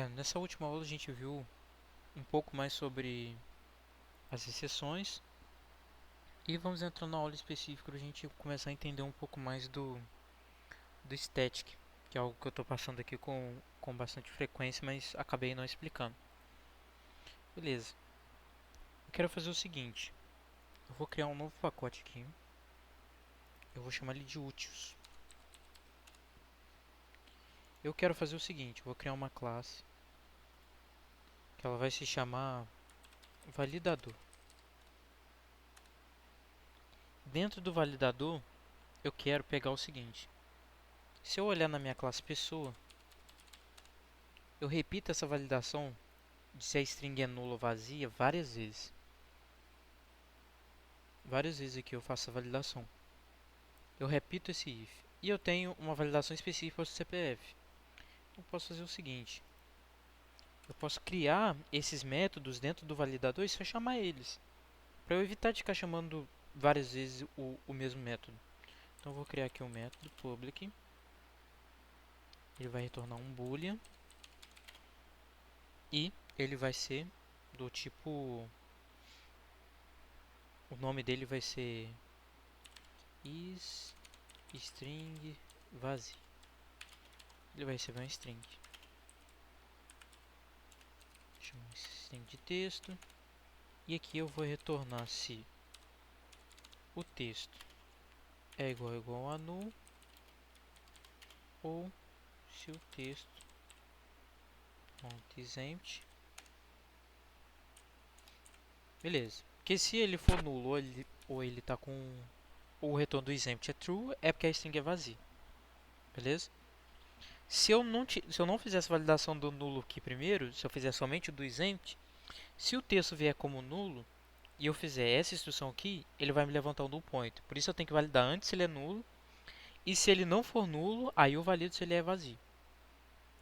Nessa última aula a gente viu um pouco mais sobre as exceções e vamos entrar na aula específica para a gente começar a entender um pouco mais do static, que é algo que eu estou passando aqui com bastante frequência, mas acabei não explicando. Beleza, eu quero fazer o seguinte, eu vou criar um novo pacote aqui, eu vou chamar ele de úteis. Eu quero fazer o seguinte, eu vou criar uma classe que ela vai se chamar validador. Dentro do validador, eu quero pegar o seguinte, se eu olhar na minha classe pessoa, eu repito essa validação de se a string é nula ou vazia várias vezes. Várias vezes aqui eu faço a validação. Eu repito esse if. E eu tenho uma validação específica para o CPF. Eu posso fazer o seguinte. Eu posso criar esses métodos dentro do validador e só chamar eles. Para eu evitar de ficar chamando várias vezes o mesmo método. Então eu vou criar aqui um método public. Ele vai retornar um boolean. E ele vai ser do tipo... O nome dele vai ser is string vazio. Ele vai receber uma string. Chama string de texto. E aqui eu vou retornar se o texto é igual a null ou se o texto .exempt. Beleza. Porque se ele for nulo ou ele tá com o retorno do exempt é true, é porque a string é vazia. Beleza? Se eu não fizer essa validação do nulo aqui primeiro, se eu fizer somente o do exempt, se o texto vier como nulo e eu fizer essa instrução aqui, ele vai me levantar o null pointer. Por isso eu tenho que validar antes se ele é nulo. E se ele não for nulo, aí eu valido se ele é vazio.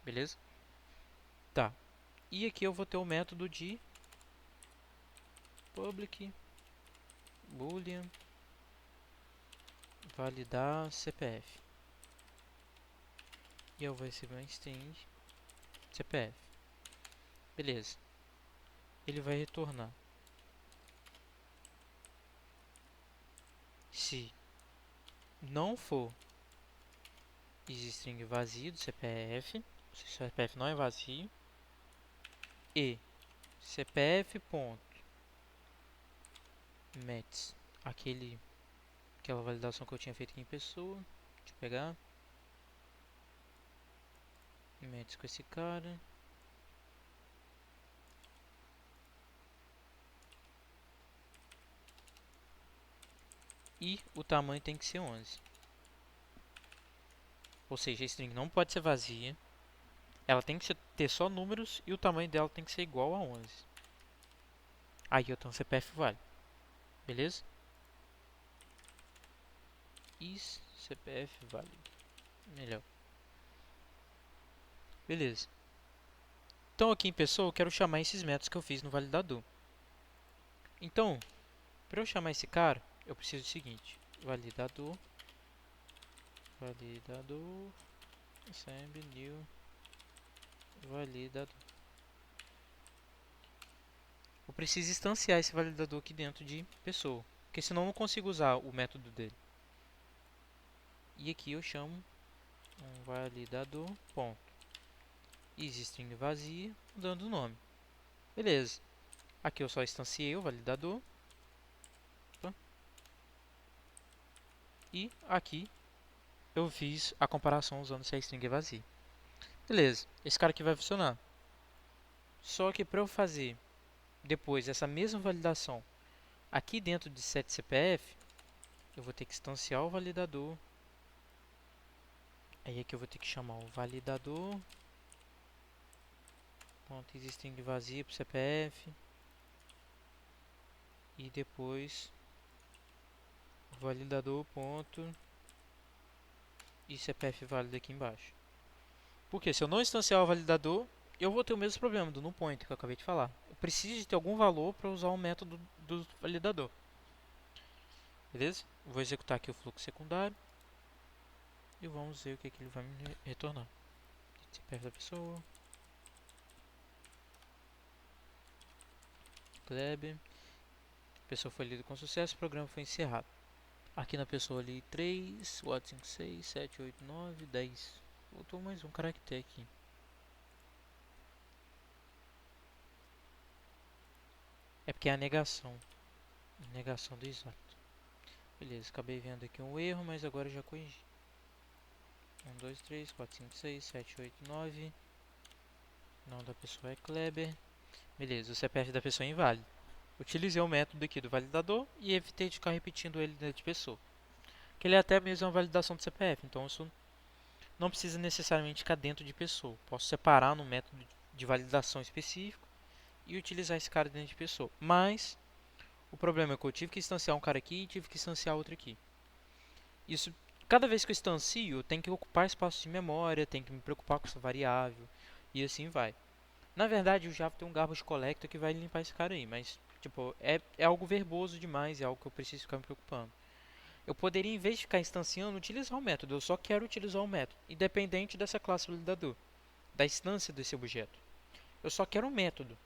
Beleza? Tá. E aqui eu vou ter o método de public boolean validar CPF. E eu vou receber uma string CPF. Beleza. Ele vai retornar se não for string vazio do CPF, se o CPF não é vazio, e CPF.mets, aquela validação que eu tinha feito aqui em pessoa. Deixa eu pegar. Mets com esse cara. E o tamanho tem que ser 11. Ou seja, a string não pode ser vazia. Ela tem que ter só números e o tamanho dela tem que ser igual a 11. Aí eu tenho um CPF válido. Beleza? Is CPF válido. Melhor. Beleza. Então aqui em pessoa eu quero chamar esses métodos que eu fiz no validador. Então, para eu chamar esse cara, eu preciso do seguinte. Validador assembly new validador. Eu preciso instanciar esse validador aqui dentro de pessoa, porque senão eu não consigo usar o método dele. E aqui eu chamo um validador ponto isString vazia, dando o nome. Beleza. Aqui eu só instanciei o validador. Opa. E aqui eu fiz a comparação usando se a string é vazia. Beleza. Esse cara aqui vai funcionar. Só que para eu fazer depois essa mesma validação aqui dentro de setCPF, eu vou ter que instanciar o validador. Aí aqui eu vou ter que chamar o validador ponto isString vazia para o CPF. E depois o validador ponto e CPF válido aqui embaixo. Porque se eu não instanciar o validador, eu vou ter o mesmo problema do null pointer que eu acabei de falar. Eu preciso de ter algum valor para usar o método do validador. Beleza? Vou executar aqui o fluxo secundário. E vamos ver o que ele vai me retornar. CPF da pessoa. Kleber. A pessoa foi lida com sucesso, o programa foi encerrado. Aqui na pessoa ali 3, 4, 5, 6, 7, 8, 9, 10. Faltou mais um caractere aqui. É porque é a negação. Negação do exato. Beleza, acabei vendo aqui um erro, mas agora já corrigi. 1, 2, 3, 4, 5, 6, 7, 8, 9. O nome da pessoa é Kleber. Beleza, o CPF da pessoa é inválido. Utilizei o método aqui do validador e evitei de ficar repetindo ele dentro de pessoa. Que ele é até mesmo uma validação do CPF, então isso não precisa necessariamente ficar dentro de pessoa. Posso separar no método de validação específico e utilizar esse cara dentro de pessoa. Mas o problema é que eu tive que instanciar um cara aqui e tive que instanciar outro aqui. Isso, cada vez que eu instancio, eu tenho que ocupar espaço de memória, tenho que me preocupar com essa variável e assim vai. Na verdade, o Java tem um garbage collector que vai limpar esse cara aí, mas tipo, é algo verboso demais, é algo que eu preciso ficar me preocupando. Eu poderia, em vez de ficar instanciando, utilizar o método. Eu só quero utilizar o método, independente dessa classe validador, da instância desse objeto. Eu só quero um método.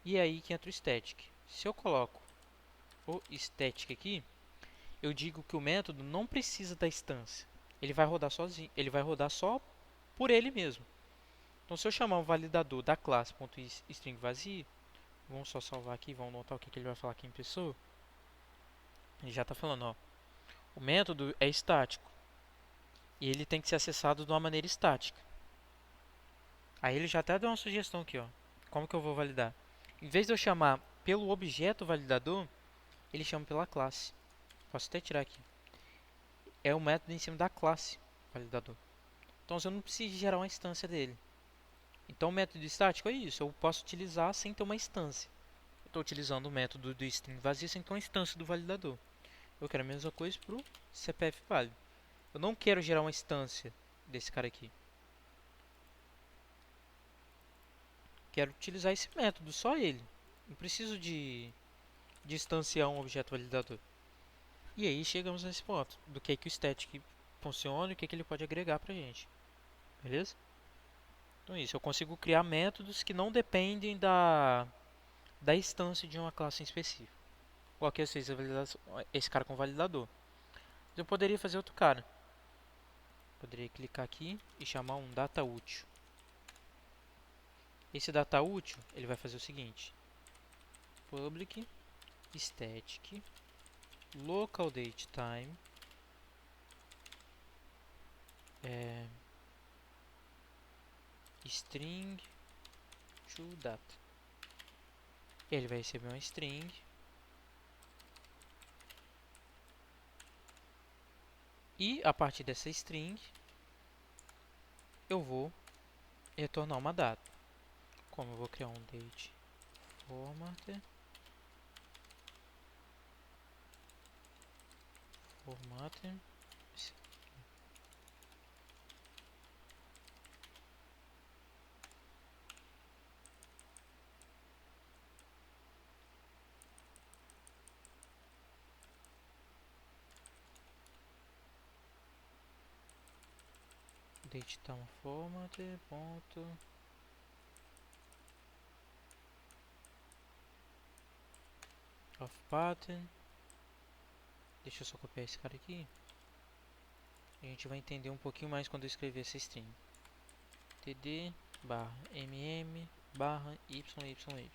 E é aí que entra o static. Se eu coloco o static aqui, eu digo que o método não precisa da instância. Ele vai rodar sozinho, ele vai rodar só por ele mesmo. Então, se eu chamar um validador da classe .string vazio, vamos só salvar aqui, vamos notar o que ele vai falar aqui em pessoa. Ele já está falando, ó, o método é estático e ele tem que ser acessado de uma maneira estática. Aí ele já até deu uma sugestão aqui, ó. Como que eu vou validar? Em vez de eu chamar pelo objeto validador, ele chama pela classe. Posso até tirar aqui. É o método em cima da classe validador. Então eu não preciso gerar uma instância dele. Então o método estático é isso. Eu posso utilizar sem ter uma instância. Eu estou utilizando o método do string vazio sem ter uma instância do validador. Eu quero a mesma coisa para o CPF válido. Eu não quero gerar uma instância desse cara aqui. Quero utilizar esse método, só ele. Não preciso de instanciar um objeto validador. E aí chegamos nesse ponto, do que o static funciona e o que ele pode agregar pra gente. Beleza? Então é isso, eu consigo criar métodos que não dependem da instância de uma classe em específico. Coloquei esse cara com validador. Eu poderia fazer outro cara. Poderia clicar aqui e chamar um data útil. Esse data útil, ele vai fazer o seguinte. Public static local date time string to data. Ele vai receber uma string e a partir dessa string eu vou retornar uma data. Como eu vou criar um date formatter datetime formatter ponto of pattern. Deixa eu só copiar esse cara aqui. A gente vai entender um pouquinho mais quando eu escrever essa string. td barra mm barra y.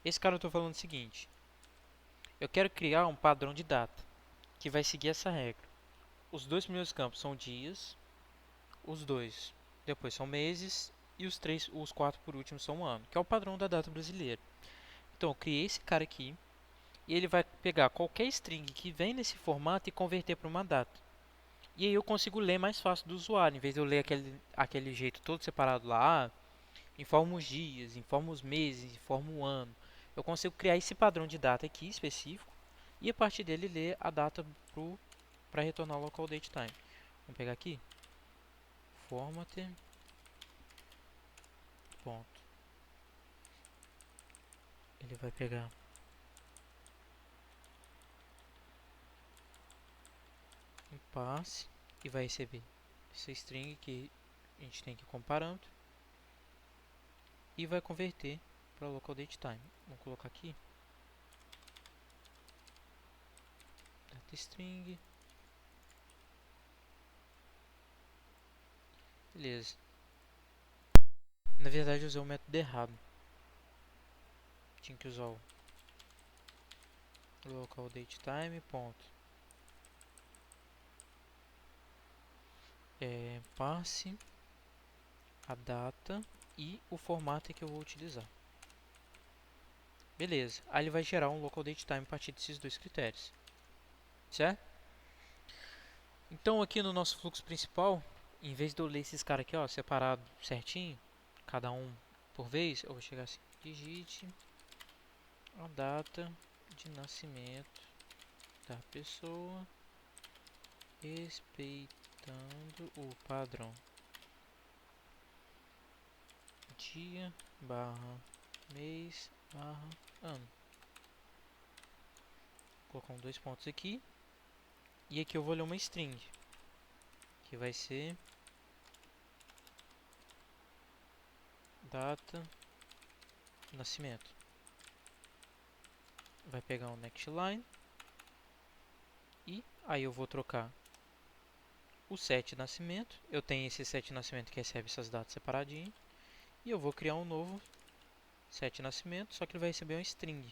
Esse cara eu estou falando o seguinte. Eu quero criar um padrão de data que vai seguir essa regra. Os dois primeiros campos são dias, os dois depois são meses e os quatro por último são um ano, que é o padrão da data brasileira. Então eu criei esse cara aqui e ele vai pegar qualquer string que vem nesse formato e converter para uma data. E aí eu consigo ler mais fácil do usuário, em vez de eu ler aquele jeito todo separado lá, informa os dias, informa os meses, informa o ano. Eu consigo criar esse padrão de data aqui específico e a partir dele ler a data para retornar o local date time. Vamos pegar aqui, formatter, ponto. Ele vai pegar um passe e vai receber essa string que a gente tem aqui como parâmetro e vai converter para local date time. Vamos colocar aqui data string. Beleza. Na verdade eu usei o método errado. Tinha que usar o local date time ponto passe a data e o formato que eu vou utilizar. Beleza. Aí ele vai gerar um local date time a partir desses dois critérios. Certo? Então aqui no nosso fluxo principal, em vez de eu ler esses caras aqui, ó, separado certinho, cada um por vez, eu vou chegar assim, digite a data de nascimento da pessoa respeitando o padrão dia barra mês barra ano. Vou colocar dois pontos aqui. E aqui eu vou ler uma string, que vai ser data nascimento. Vai pegar um next line. E aí eu vou trocar o set de nascimento. Eu tenho esse set de nascimento que recebe essas datas separadinho. E eu vou criar um novo set de nascimento, só que ele vai receber uma string.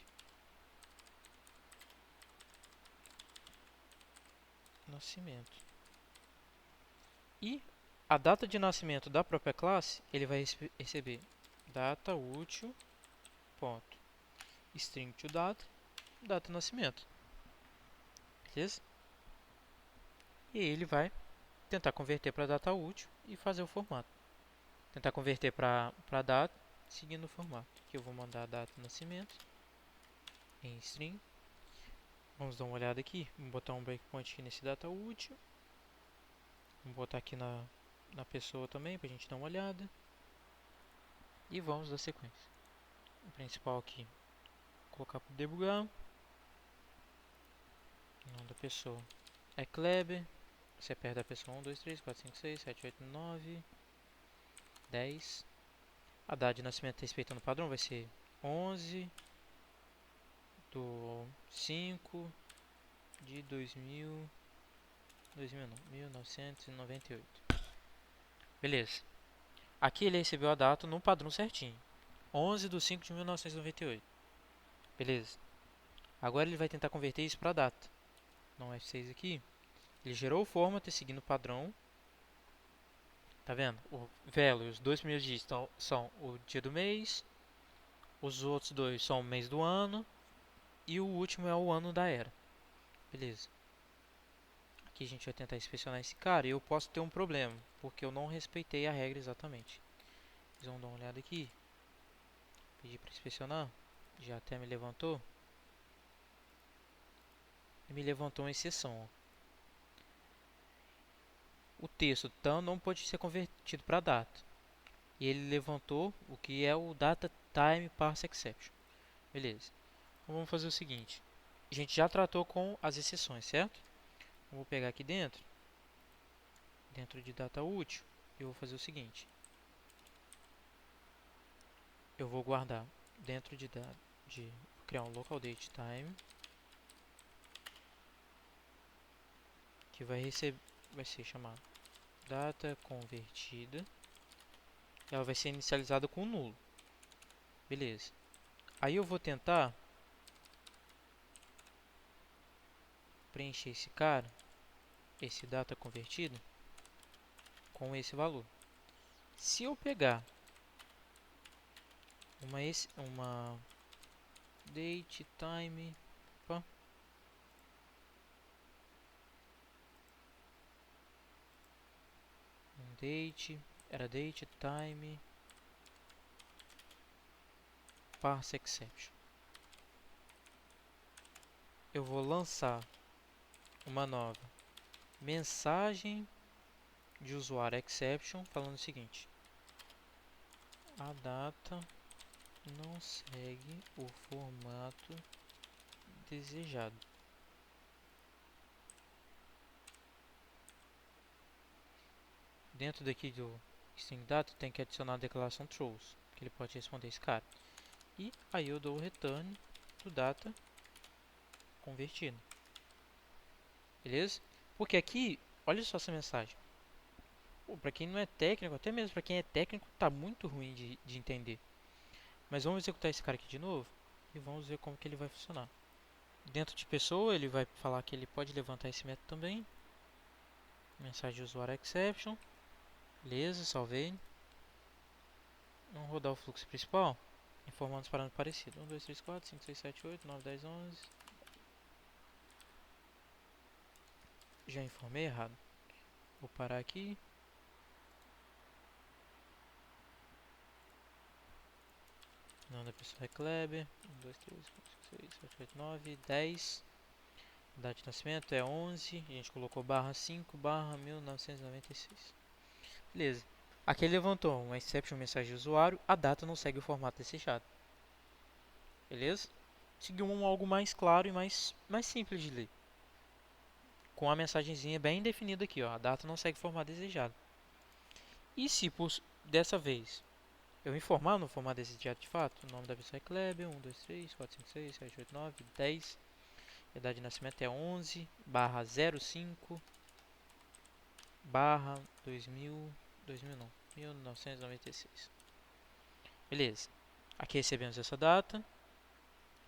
Nascimento. E a data de nascimento da própria classe, ele vai receber data útil, ponto, string to data, data de nascimento. Beleza? E ele vai tentar converter para data útil e fazer o formato. Tentar converter para data, seguindo o formato. Aqui eu vou mandar a data de nascimento em string. Vamos dar uma olhada aqui. Vamos botar um breakpoint aqui nesse data útil. Vamos botar aqui na pessoa também para a gente dar uma olhada. E vamos dar sequência. O principal aqui, colocar para debugar. O nome da pessoa é Kleber. Você perde a pessoa 1, 2, 3, 4, 5, 6, 7, 8, 9, 10. A data de nascimento respeitando o padrão vai ser 11 do 5 de 1998. Beleza. Aqui ele recebeu a data no padrão certinho. 11 de 5 de 1998. Beleza. Agora ele vai tentar converter isso para data. No F6 aqui. Ele gerou o format seguindo o padrão. Tá vendo? O value, os dois primeiros dígitos são o dia do mês. Os outros dois são o mês do ano. E o último é o ano da era. Beleza. Aqui a gente vai tentar inspecionar esse cara e eu posso ter um problema, porque eu não respeitei a regra exatamente. Vamos dar uma olhada aqui. Pedi para inspecionar. Já até me levantou. E me levantou uma exceção. Ó. O texto então não pode ser convertido para data. E ele levantou o que é o data time parse exception. Beleza. Então vamos fazer o seguinte. A gente já tratou com as exceções, certo? Eu vou pegar aqui dentro de data útil, eu vou fazer o seguinte. Eu vou guardar dentro de criar um local date time que vai ser chamado data convertida. Ela vai ser inicializada com nulo. Beleza. Aí eu vou tentar preencher esse cara, esse data convertido, com esse valor. Se eu pegar uma date time, opa, era date time parse exception. Eu vou lançar uma nova mensagem de usuário exception falando o seguinte: a data não segue o formato desejado. Dentro daqui do string data tem que adicionar a declaração throws, que ele pode responder esse cara. E aí eu dou o return do data convertido. Beleza? Porque aqui, olha só essa mensagem. Para quem não é técnico, até mesmo para quem é técnico, tá muito ruim de entender. Mas vamos executar esse cara aqui de novo e vamos ver como que ele vai funcionar. Dentro de pessoa, ele vai falar que ele pode levantar esse método também. Mensagem de usuário exception. Beleza, salvei. Vamos rodar o fluxo principal, informando os parâmetros parecidos. 1, 2, 3, 4, 5, 6, 7, 8, 9, 10, 11. Já informei errado. Vou parar aqui. Nome da pessoa é Kleber. 1, 2, 3, 4, 5, 6, 7, 8, 9, 10. Data de nascimento é 11. A gente colocou barra 5 barra 1996. Beleza. Aqui ele levantou um exception mensagem de usuário. A data não segue o formato desejado. Beleza? Seguiu algo mais claro e mais simples de ler. Com a mensagenzinha bem definida aqui, ó. A data não segue o formato desejado. E se dessa vez eu informar no formato desejado de fato, o nome da pessoa é Kleber, 1, 2, 3, 4, 5, 6, 7, 8, 9, 10. A idade de nascimento é 11 barra 05 barra 2000 não, 1996. Beleza. Aqui recebemos essa data.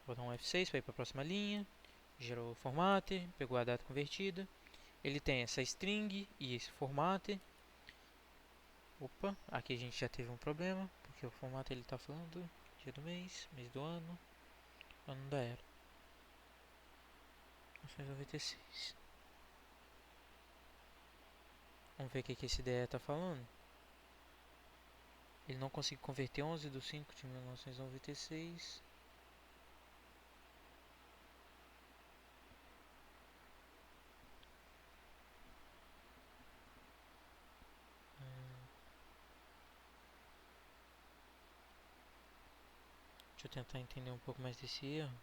Vou dar um F6 para ir para a próxima linha. Gerou o formatter, pegou a data convertida. Ele tem essa string e esse formatter. Opa, aqui a gente já teve um problema, porque o formato ele está falando dia do mês do ano da era. 1996. Vamos ver o que esse IDE está falando. Ele não conseguiu converter 11 de 5 de 1996. Deixa eu tentar entender um pouco mais desse erro.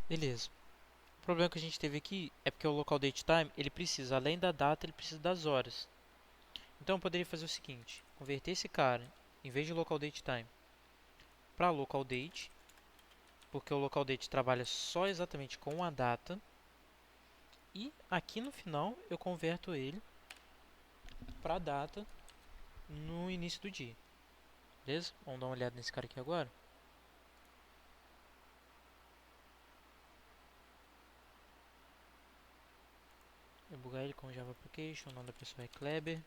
Beleza. O problema que a gente teve aqui é porque o local date time, ele precisa, além da data, ele precisa das horas. Então eu poderia fazer o seguinte, converter esse cara, em vez de local date time, para local date, porque o local date trabalha só exatamente com a data. E aqui no final eu converto ele para a data no início do dia. Beleza? Vamos dar uma olhada nesse cara aqui agora. Eu bugar ele com Java Application, o nome da pessoa é Kleber.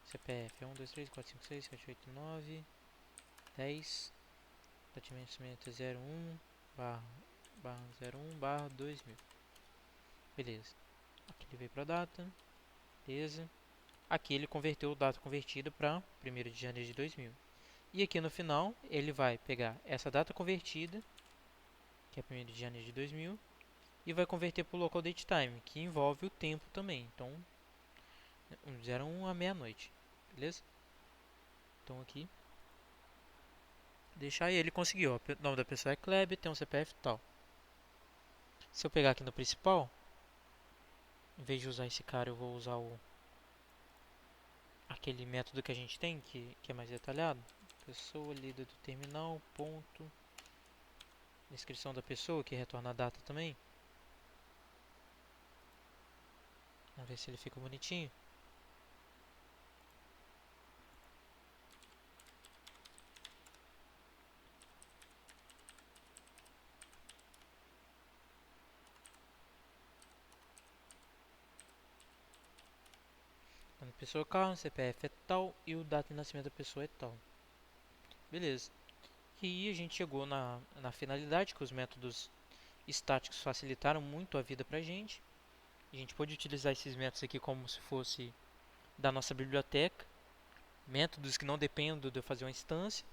CPF é 1, 2, 3, 4, 5, 6, 7, 8, 9, 10. Data de vencimento é 01 barra 01 barra 2000. Beleza. Aqui ele veio para a data. Beleza. Aqui ele converteu o data convertida para 1º de janeiro de 2000. E aqui no final ele vai pegar essa data convertida, que é 1º de janeiro de 2000, e vai converter para o local date time, que envolve o tempo também. Então, 01 à meia-noite. Beleza? Então aqui deixar, e ele conseguiu. O nome da pessoa é Kleber, tem um CPF e tal. Se eu pegar aqui no principal, em vez de usar esse cara, eu vou usar aquele método que a gente tem, que é mais detalhado. Pessoa, líder do terminal, ponto. Descrição da pessoa, que retorna a data também. Vamos ver se ele fica bonitinho. Nome da pessoa, carro, CPF é tal e o data de nascimento da pessoa é tal. Beleza. E aí a gente chegou na finalidade, que os métodos estáticos facilitaram muito a vida pra gente. A gente pode utilizar esses métodos aqui como se fosse da nossa biblioteca. Métodos que não dependem de eu fazer uma instância.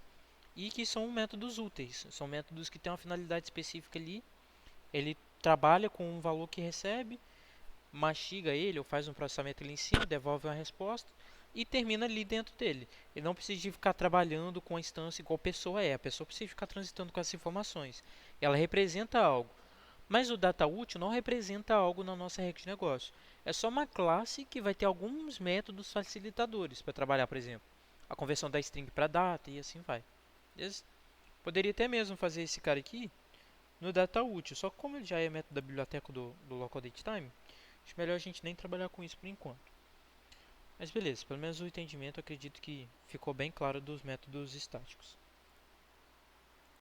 E que são métodos úteis. São métodos que têm uma finalidade específica ali. Ele trabalha com um valor que recebe, mastiga ele ou faz um processamento ali em cima, devolve uma resposta e termina ali dentro dele. Ele não precisa de ficar trabalhando com a instância igual a pessoa é. A pessoa precisa ficar transitando com essas informações. Ela representa algo. Mas o data útil não representa algo na nossa regra de negócio. É só uma classe que vai ter alguns métodos facilitadores para trabalhar, por exemplo, a conversão da string para data e assim vai. Beleza? Poderia até mesmo fazer esse cara aqui no data útil, só que como ele já é método da biblioteca do local datetime, acho melhor a gente nem trabalhar com isso por enquanto. Mas beleza, pelo menos o entendimento eu acredito que ficou bem claro dos métodos estáticos.